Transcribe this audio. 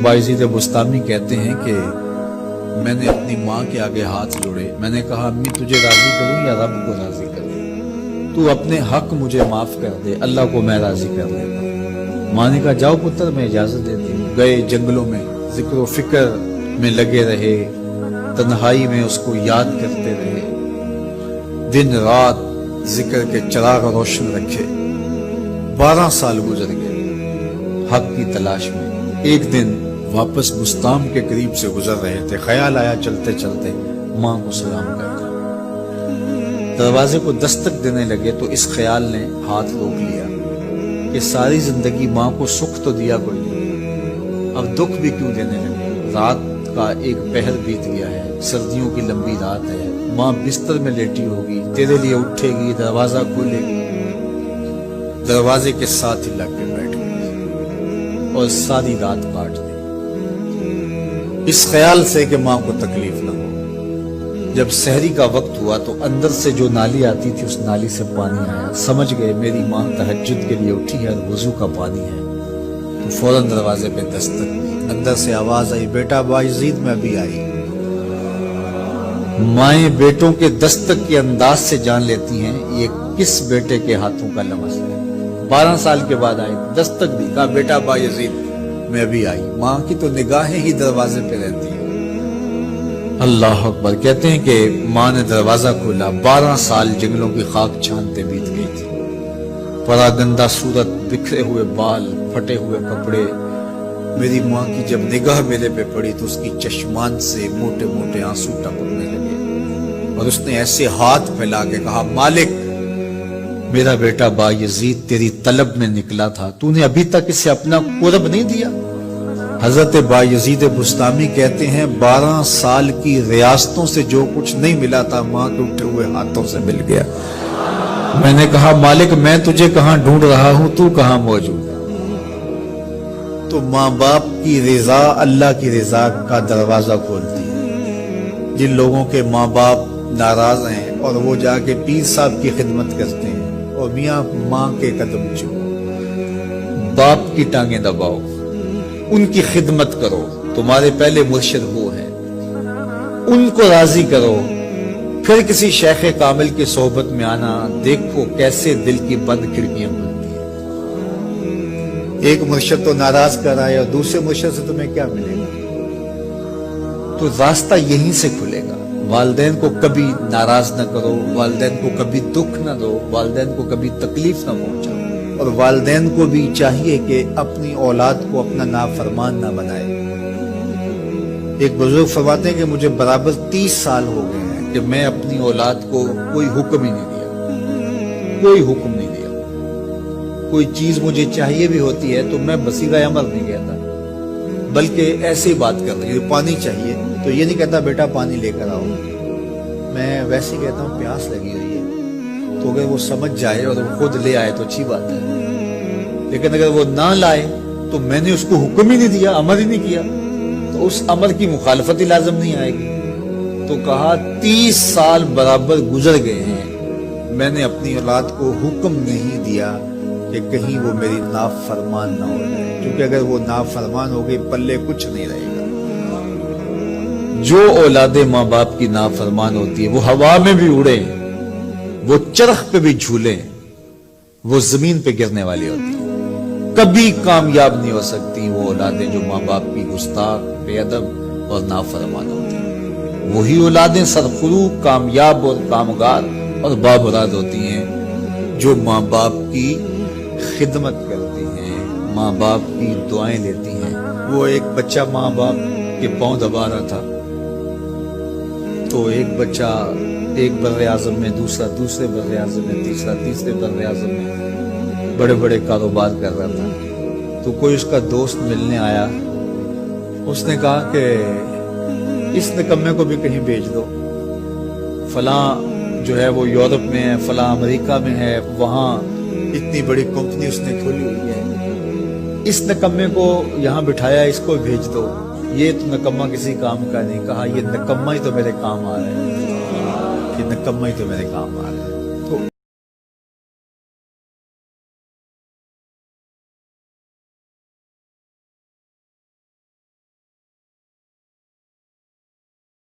बायजीद बुस्तामी कहते हैं कि मैंने अपनी माँ के आगे हाथ जोड़े, मैंने कहा अम्मी तुझे राजी करूं या रब को राजी करूं, तू अपने हक मुझे माफ कर दे, अल्लाह को मैं राजी कर देता हूं। माँ ने कहा जाओ पुत्र मैं इजाजत देती हूँ। गए जंगलों में जिक्र फिक्र में लगे रहे, तन्हाई में उसको याद करते रहे, दिन रात जिक्र के चिराग रोशन रखे। 12 साल गुजर गए हक की तलाश में। एक दिन वापस बुस्ताम के करीब से गुजर रहे थे, ख्याल आया चलते चलते माँ को सलाम करना। दरवाजे को दस्तक देने लगे तो इस ख्याल ने हाथ रोक लिया कि सारी जिंदगी माँ को सुख तो दिया कोई नहीं, अब दुख भी क्यों देने लगे। रात का एक पहर बीत गया है, सर्दियों की लंबी रात है, माँ बिस्तर में लेटी होगी, तेरे लिए उठेगी, दरवाजा खोलेगी, दरवाजे के साथ ही लग के बैठ गई और सारी रात काट दी इस ख्याल से कि माँ को तकलीफ न हो। जब सहरी का वक्त हुआ तो अंदर से जो नाली आती थी उस नाली से पानी आया। समझ गए मेरी माँ तहज्जुद के लिए उठी है और वजू का पानी है, तो फौरन दरवाजे पे दस्तक दी। अंदर से आवाज आई, बेटा बायजीद में अभी आई। माएं बेटों के दस्तक के अंदाज से जान लेती हैं ये किस बेटे के हाथों का लमस है। 12 साल के बाद आई, दस्तक दी, कहा बेटा बायजीद मैं भी आई। माँ की तो निगाहें ही दरवाजे पे रहती हैं। अल्लाह अकबर। कहते हैं कि माँ ने दरवाजा खोला, 12 साल जंगलों की खाक छानते बीत गई थी। परागंदा सूरत, बिखरे हुए बाल, फटे हुए कपड़े। मेरी माँ की जब निगाह मेरे पे पड़ी तो उसकी चश्मान से मोटे मोटे आंसू टपकने लगे और उसने ऐसे हाथ फैला के कहा, मालिक मेरा बेटा बायजीद तेरी तलब में निकला था, तूने अभी तक इसे अपना कुर्ब नहीं दिया। हजरत बायजीद बुस्तामी कहते हैं 12 साल की रियासतों से जो कुछ नहीं मिला था माँ के उठे हुए हाथों से मिल गया। मैंने कहा मालिक मैं तुझे कहां ढूंढ रहा हूं, तू कहां मौजूद है। तो माँ बाप की रिजा अल्लाह की रिजा का दरवाजा खोलती है। जिन लोगों के माँ बाप नाराज हैं और वो जाके पीर साहब की खिदमत करते हैं और मियाँ माँ के कदम चूमो, बाप की टांगें दबाओ, उनकी खिदमत करो, तुम्हारे पहले मुर्शिद वो है, उनको राजी करो, फिर किसी शेख कामिल की सोहबत में आना, देखो कैसे दिल की बंद खिड़कियां खुलती है। एक मुर्शिद तो नाराज कर रहा है और दूसरे मुर्शिद से तुम्हें क्या मिलेगा, तो रास्ता यहीं से खुलेगा। वालिदैन को कभी नाराज न करो, वालिदैन को कभी दुख न दो, वालिदैन को कभी तकलीफ न पहुंचाओ। और वालिदैन को भी चाहिए कि अपनी औलाद को अपना नाफरमान ना बनाए। एक बुजुर्ग फरमाते हैं कि मुझे बराबर 30 साल हो गए हैं कि मैं अपनी औलाद को कोई हुक्म ही नहीं दिया, कोई हुक्म नहीं दिया। कोई चीज मुझे चाहिए भी होती है तो मैं बसीरा अमर नहीं कहता, बल्कि ऐसे ही बात कर रही हूँ। पानी चाहिए तो ये नहीं कहता बेटा पानी लेकर आओ, मैं वैसे ही कहता हूँ प्यास लगी हुई है, तो अगर वो समझ जाए और वो खुद ले आए तो अच्छी बात है। लेकिन अगर वो ना लाए तो मैंने उसको हुक्म ही नहीं दिया, अमर ही नहीं किया, तो उस अमर की मुखालफत ही लाजम नहीं आएगी। तो कहा 30 साल बराबर गुजर गए हैं, मैंने अपनी औलाद को हुक्म नहीं दिया कि कहीं वो मेरी नाफरमान ना हो जाए, क्योंकि अगर वो नाफरमान हो गई पल्ले कुछ नहीं रहेगा। जो औलादे माँ बाप की नाफरमान होती है वो हवा में भी उड़े, वो चरख पे भी झूले, वो जमीन पे गिरने वाली होती है, कभी कामयाब नहीं हो सकती वो औलादें जो माँ बाप की गुस्ताख, बेअदब और नाफरमान होती हैं। वही औलादें सरफरूक, कामयाब और कामगार और बाबराद होती हैं जो माँ बाप की खिदमत करती हैं, माँ बाप की दुआएं लेती हैं। वो एक बच्चा माँ बाप के पांव दबा रहा था, तो एक बच्चा एक बर्रे आज़म में, दूसरा दूसरे बर्रे आज़म में, तीसरा तीसरे बर्रे आज़म में बड़े बड़े कारोबार कर रहा था। तो कोई उसका दोस्त मिलने आया, उसने कहा कि इस निकम्मे को भी कहीं भेज दो, फलां जो है वो यूरोप में है, फलां अमेरिका में है, वहां इतनी बड़ी कंपनी उसने खोली हुई है, इस निकम्मे को यहाँ बिठाया, इसको भेज दो, ये तो निकम्मा किसी काम का नहीं। कहा ये निकम्मा ही तो मेरे काम आ रहा है, ये निकम्मा ही तो मेरे काम आ रहा है।